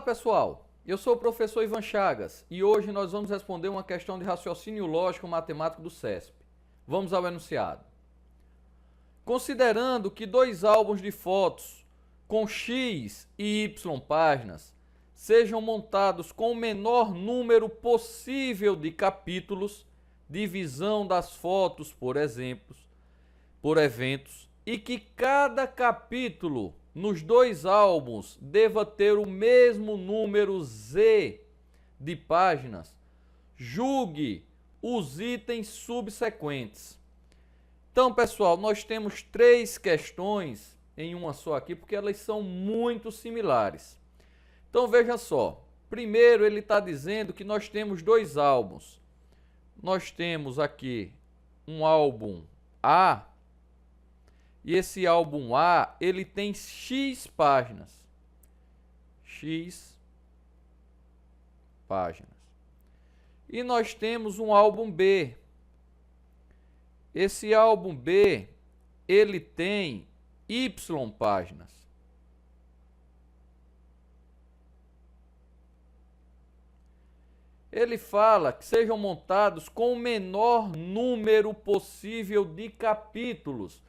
Pessoal, eu sou o professor Ivan Chagas e hoje nós vamos responder uma questão de raciocínio lógico matemático do CESP. Vamos ao enunciado. Considerando que dois álbuns de fotos com X e Y páginas sejam montados com o menor número possível de capítulos, divisão das fotos por eventos, e que cada capítulo nos dois álbuns deva ter o mesmo número Z de páginas, julgue os itens subsequentes. Então, pessoal, nós temos três questões em uma só aqui, porque elas são muito similares. Então, veja só. Primeiro, ele está dizendo que nós temos dois álbuns. Nós temos aqui um álbum A, e esse álbum A, ele tem X páginas. X páginas. E nós temos um álbum B. Esse álbum B, ele tem Y páginas. Ele fala que sejam montados com o menor número possível de capítulos.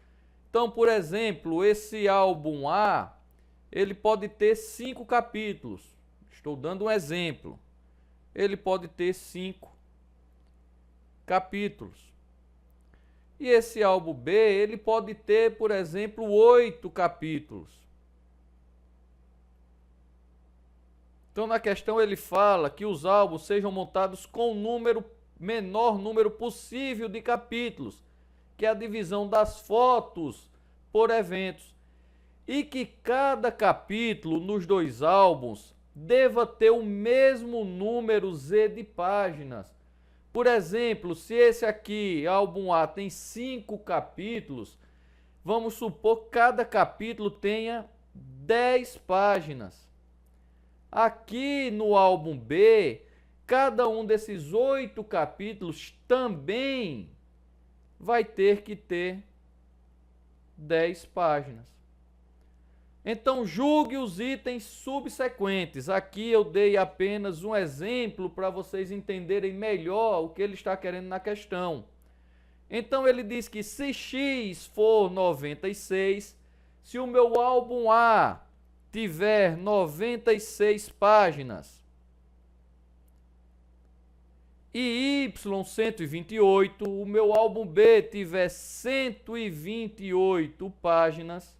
Então, por exemplo, esse álbum A, ele pode ter 5 capítulos. Estou dando um exemplo. Ele pode ter 5 capítulos. E esse álbum B, ele pode ter, por exemplo, 8 capítulos. Então, na questão ele fala que os álbuns sejam montados com o menor número possível de capítulos, que é a divisão das fotos por eventos, e que cada capítulo nos dois álbuns deva ter o mesmo número Z de páginas. Por exemplo, se esse aqui, álbum A, tem 5 capítulos, vamos supor que cada capítulo tenha 10 páginas. Aqui no álbum B, cada um desses 8 capítulos também vai ter que ter 10 páginas. Então, julgue os itens subsequentes. Aqui eu dei apenas um exemplo para vocês entenderem melhor o que ele está querendo na questão. Então, ele diz que se X for 96, se o meu álbum A tiver 96 páginas e Y 128, o meu álbum B tiver 128 páginas,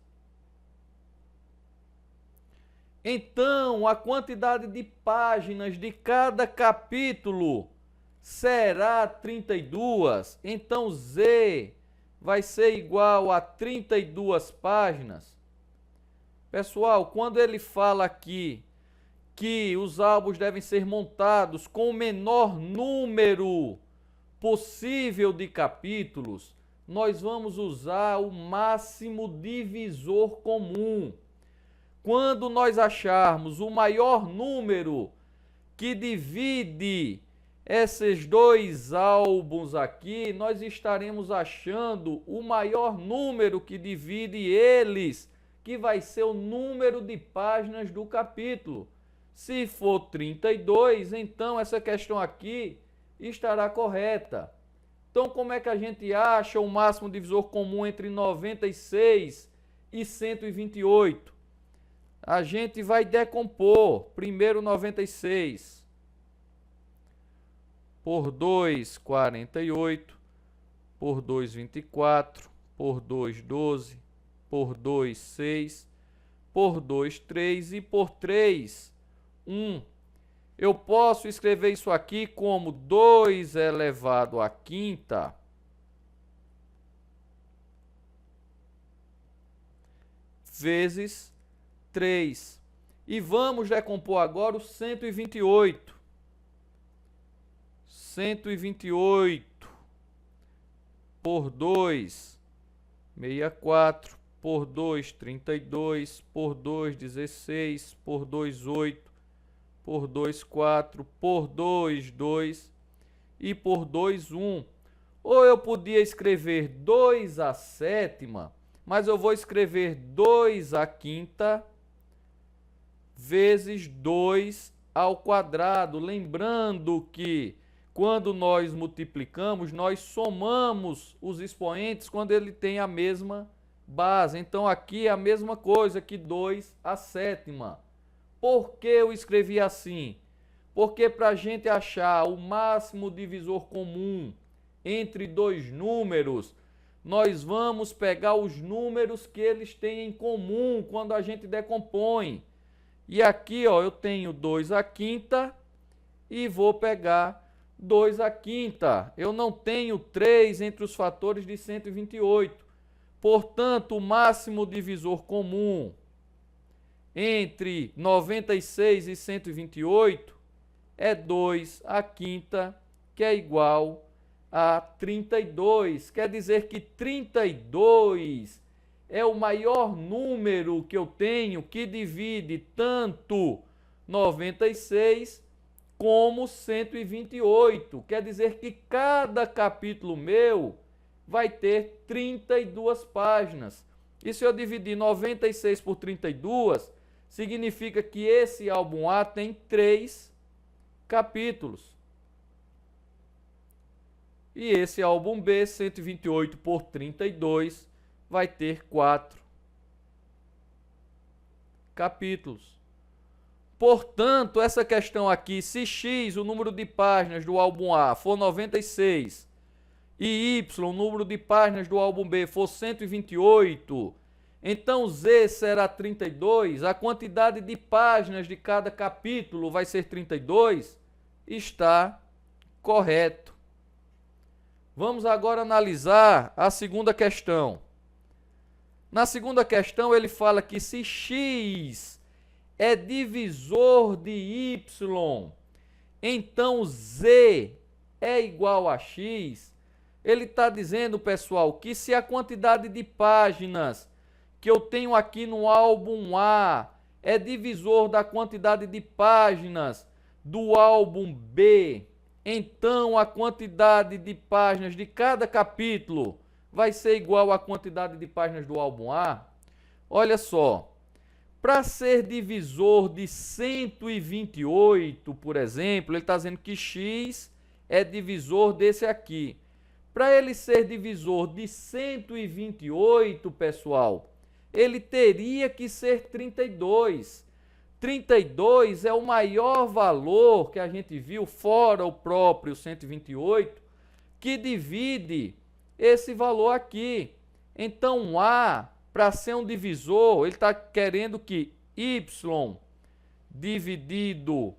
então a quantidade de páginas de cada capítulo será 32. Então Z vai ser igual a 32 páginas. Pessoal, quando ele fala aqui que os álbuns devem ser montados com o menor número possível de capítulos, nós vamos usar o máximo divisor comum. Quando nós acharmos o maior número que divide esses dois álbuns aqui, nós estaremos achando o maior número que divide eles, que vai ser o número de páginas do capítulo. Se for 32, então essa questão aqui estará correta. Então, como é que a gente acha o máximo divisor comum entre 96 e 128? A gente vai decompor. Primeiro 96 por 2, 48, por 2, 24, por 2, 12, por 2, 6, por 2, 3 e por 3, 1. Eu posso escrever isso aqui como 2 elevado à quinta vezes 3. E vamos decompor agora o 128. 128 por 2, 64, por 2, 32, por 2, 16, por 2, 8, por 2, 4, por 2, 2 e por 2, 1. Ou eu podia escrever 2 à sétima, mas eu vou escrever 2 à quinta vezes 2 ao quadrado. Lembrando que quando nós multiplicamos, nós somamos os expoentes quando ele tem a mesma base. Então aqui é a mesma coisa que 2 à sétima. Por que eu escrevi assim? Porque para a gente achar o máximo divisor comum entre dois números, nós vamos pegar os números que eles têm em comum quando a gente decompõe. E aqui, ó, eu tenho 2 à quinta e vou pegar 2 à quinta. Eu não tenho 3 entre os fatores de 128. Portanto, o máximo divisor comum entre 96 e 128 é 2 à quinta, que é igual a 32. Quer dizer que 32 é o maior número que eu tenho que divide tanto 96 como 128. Quer dizer que cada capítulo meu vai ter 32 páginas. E se eu dividir 96 por 32, significa que esse álbum A tem 3 capítulos. E esse álbum B, 128 por 32, vai ter 4 capítulos. Portanto, essa questão aqui, se X, o número de páginas do álbum A, for 96, e Y, o número de páginas do álbum B, for 128, então Z será 32, a quantidade de páginas de cada capítulo vai ser 32, está correto. Vamos agora analisar a segunda questão. Na segunda questão, ele fala que se X é divisor de Y, então Z é igual a X. Ele está dizendo, pessoal, que se a quantidade de páginas que eu tenho aqui no álbum A é divisor da quantidade de páginas do álbum B, então a quantidade de páginas de cada capítulo vai ser igual à quantidade de páginas do álbum A. Olha só, para ser divisor de 128, por exemplo, ele está dizendo que X é divisor desse aqui. Para ele ser divisor de 128, pessoal, ele teria que ser 32. 32 é o maior valor que a gente viu, fora o próprio 128, que divide esse valor aqui. Então, A, para ser um divisor, ele está querendo que Y dividido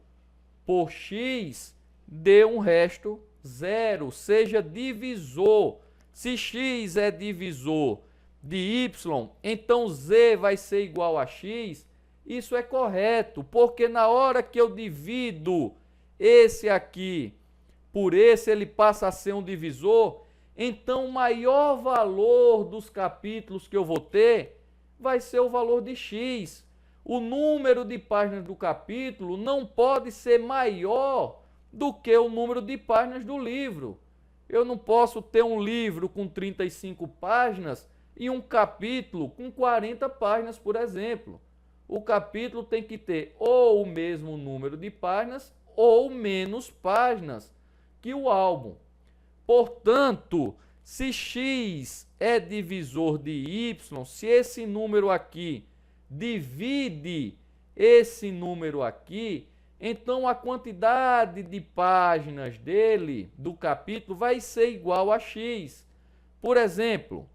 por X dê um resto zero, seja divisor. Se X é divisor de Y, então Z vai ser igual a X. Isso é correto, porque na hora que eu divido esse aqui por esse, ele passa a ser um divisor, então o maior valor dos capítulos que eu vou ter vai ser o valor de X. O número de páginas do capítulo não pode ser maior do que o número de páginas do livro. Eu não posso ter um livro com 35 páginas e um capítulo com 40 páginas, por exemplo. O capítulo tem que ter ou o mesmo número de páginas ou menos páginas que o álbum. Portanto, se X é divisor de Y, se esse número aqui divide esse número aqui, então a quantidade de páginas dele, do capítulo, vai ser igual a X. Por exemplo,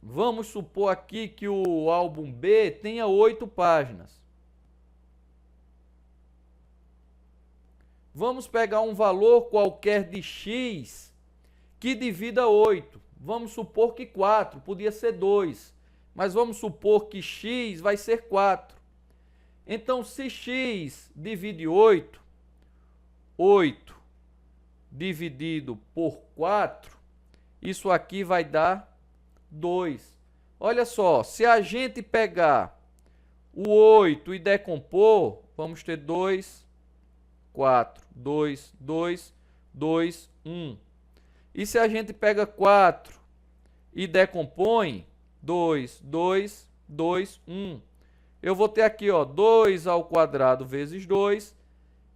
vamos supor aqui que o álbum B tenha 8 páginas. Vamos pegar um valor qualquer de X que divida 8. Vamos supor que 4, podia ser 2, mas vamos supor que X vai ser 4. Então, se X divide 8, 8 dividido por 4, isso aqui vai dar 2. Olha só, se a gente pegar o 8 e decompor, vamos ter 2, 4, 2, 2, 2, 1. E se a gente pega 4 e decompõe, 2, 2, 2, 1. eu vou ter aqui, ó, 2 ao quadrado vezes 2,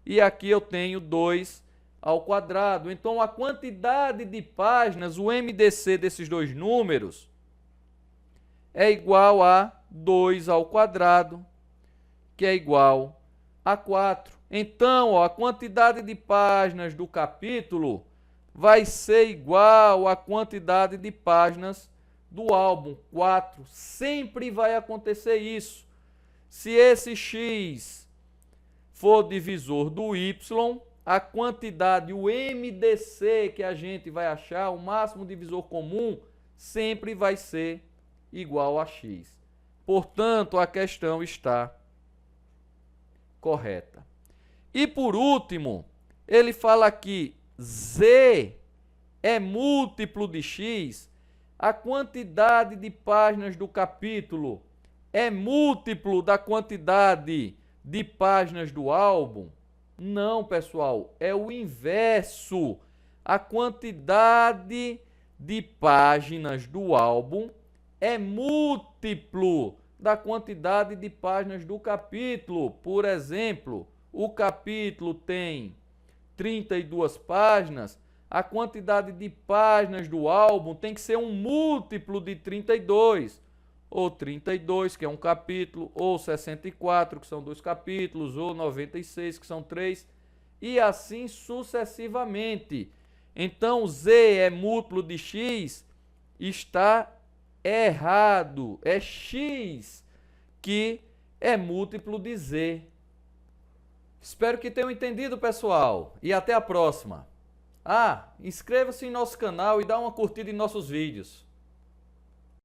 e aqui eu tenho 2 ao quadrado. Então, a quantidade de páginas, o MDC desses dois números, é igual a 2 ao quadrado, que é igual a 4. Então, ó, a quantidade de páginas do capítulo vai ser igual à quantidade de páginas do álbum, 4. Sempre vai acontecer isso. Se esse x for divisor do y, a quantidade, o MDC que a gente vai achar, o máximo divisor comum, sempre vai ser igual a x. Portanto, a questão está correta. E por último, ele fala aqui, z é múltiplo de x, a quantidade de páginas do capítulo é múltiplo da quantidade de páginas do álbum? Não, pessoal, é o inverso. A quantidade de páginas do álbum é múltiplo da quantidade de páginas do capítulo. Por exemplo, o capítulo tem 32 páginas, a quantidade de páginas do álbum tem que ser um múltiplo de 32, ou 32, que é um capítulo, ou 64, que são 2 capítulos, ou 96, que são 3, e assim sucessivamente. Então, z é múltiplo de x, está errado. É x que é múltiplo de z. Espero que tenham entendido, pessoal, e até a próxima. Inscreva-se em nosso canal e dá uma curtida em nossos vídeos.